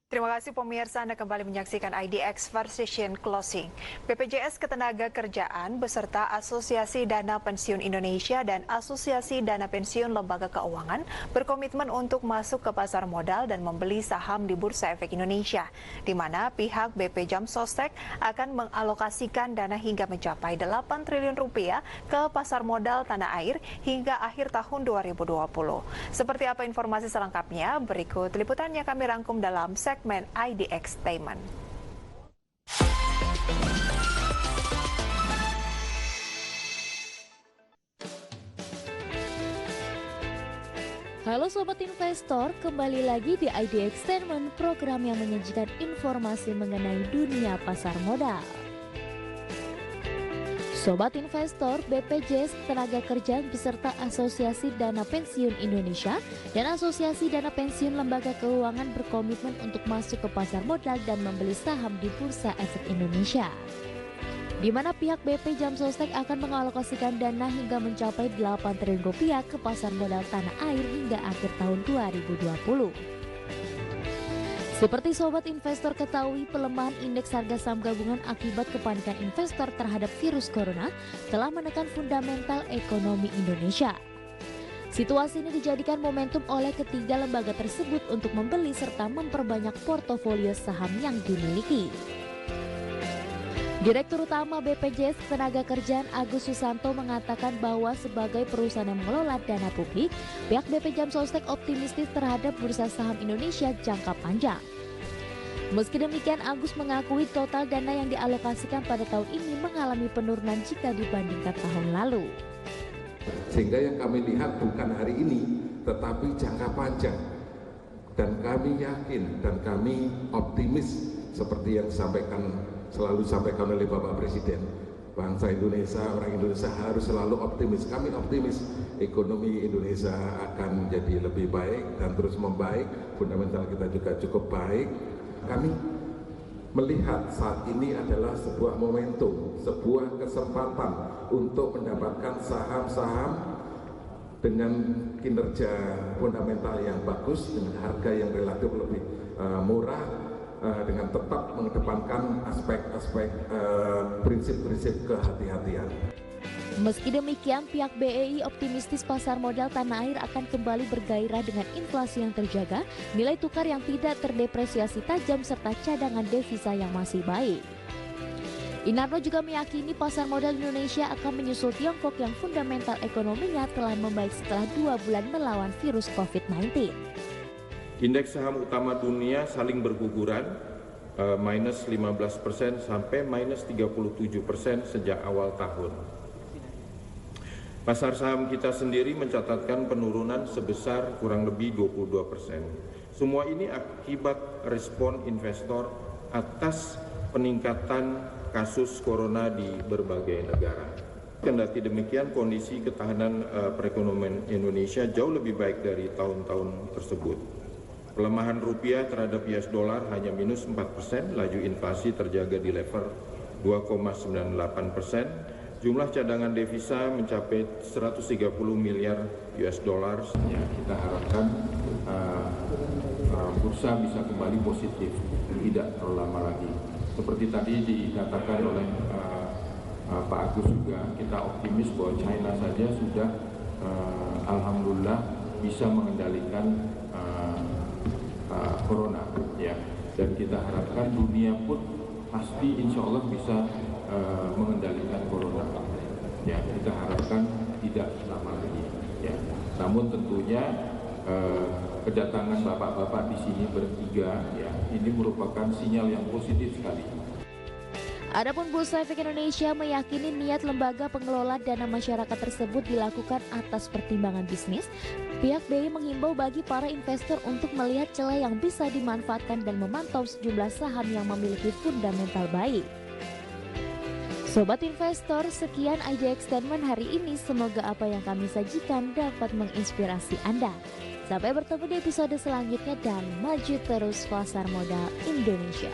Terima kasih pemirsa, Anda kembali menyaksikan IDX Precision Closing. BPJS Ketenagakerjaan beserta Asosiasi Dana Pensiun Indonesia dan Asosiasi Dana Pensiun Lembaga Keuangan berkomitmen untuk masuk ke pasar modal dan membeli saham di Bursa Efek Indonesia, di mana pihak BP Jam Sostek akan mengalokasikan dana hingga mencapai 8 triliun rupiah ke pasar modal tanah air hingga akhir tahun 2020. Seperti apa informasi selengkapnya? Berikut liputannya kami rangkum dalam segmen IDX Statement. Halo Sobat Investor, kembali lagi di IDX Statement, program yang menyajikan informasi mengenai dunia pasar modal. Sobat Investor, BPJS Ketenagakerjaan beserta Asosiasi Dana Pensiun Indonesia dan Asosiasi Dana Pensiun Lembaga Keuangan berkomitmen untuk masuk ke pasar modal dan membeli saham di Bursa Efek Indonesia, di mana pihak BP Jam Sostek akan mengalokasikan dana hingga mencapai 8 triliun rupiah ke pasar modal tanah air hingga akhir tahun 2020. Seperti Sobat Investor ketahui, pelemahan indeks harga saham gabungan akibat kepanikan investor terhadap virus corona telah menekan fundamental ekonomi Indonesia. Situasi ini dijadikan momentum oleh ketiga lembaga tersebut untuk membeli serta memperbanyak portofolio saham yang dimiliki. Direktur Utama BPJS Ketenagakerjaan Agus Susanto mengatakan bahwa sebagai perusahaan yang mengelola dana publik, pihak BP Jam Sostek optimistis terhadap bursa saham Indonesia jangka panjang. Meski demikian, Agus mengakui total dana yang dialokasikan pada tahun ini mengalami penurunan jika dibandingkan tahun lalu. Sehingga yang kami lihat bukan hari ini, tetapi jangka panjang. Dan kami yakin dan kami optimis seperti yang selalu disampaikan oleh Bapak Presiden. Bangsa Indonesia, orang Indonesia harus selalu optimis. Kami optimis ekonomi Indonesia akan menjadi lebih baik dan terus membaik. Fundamental kita juga cukup baik. Kami melihat saat ini adalah sebuah momentum, sebuah kesempatan untuk mendapatkan saham-saham dengan kinerja fundamental yang bagus, dengan harga yang relatif lebih murah, dengan tetap mengedepankan aspek-aspek prinsip-prinsip kehati-hatian. Meski demikian, pihak BEI optimistis pasar modal tanah air akan kembali bergairah dengan inflasi yang terjaga, nilai tukar yang tidak terdepresiasi tajam, serta cadangan devisa yang masih baik. Inarno juga meyakini pasar modal Indonesia akan menyusul Tiongkok yang fundamental ekonominya telah membaik setelah 2 bulan melawan virus COVID-19. Indeks saham utama dunia saling berguguran, minus 15% sampai minus 37% sejak awal tahun. Pasar saham kita sendiri mencatatkan penurunan sebesar kurang lebih 22%. Semua ini akibat respon investor atas peningkatan kasus corona di berbagai negara. Kendati demikian, kondisi ketahanan perekonomian Indonesia jauh lebih baik dari tahun-tahun tersebut. Pelemahan rupiah terhadap US dollar hanya minus 4%, laju inflasi terjaga di level 2,98%. Jumlah cadangan devisa mencapai 130 miliar US dollar. Ya, kita harapkan bursa bisa kembali positif, tidak terlalu lama lagi. Seperti tadi dikatakan oleh Pak Agus juga, kita optimis bahwa China saja sudah alhamdulillah bisa mengendalikan corona, ya. Dan kita harapkan dunia pun pasti insya Allah bisa mengendalikan corona, ya. Kita harapkan tidak lama lagi, ya. Namun tentunya kedatangan bapak-bapak di sini bertiga, ya, ini merupakan sinyal yang positif sekali. Adapun Bursa Efek Indonesia meyakini niat lembaga pengelola dana masyarakat tersebut dilakukan atas pertimbangan bisnis. Pihak BI menghimbau bagi para investor untuk melihat celah yang bisa dimanfaatkan dan memantau sejumlah saham yang memiliki fundamental baik. Sobat Investor, sekian IDX Statement hari ini. Semoga apa yang kami sajikan dapat menginspirasi Anda. Sampai bertemu di episode selanjutnya dan maju terus pasar modal Indonesia.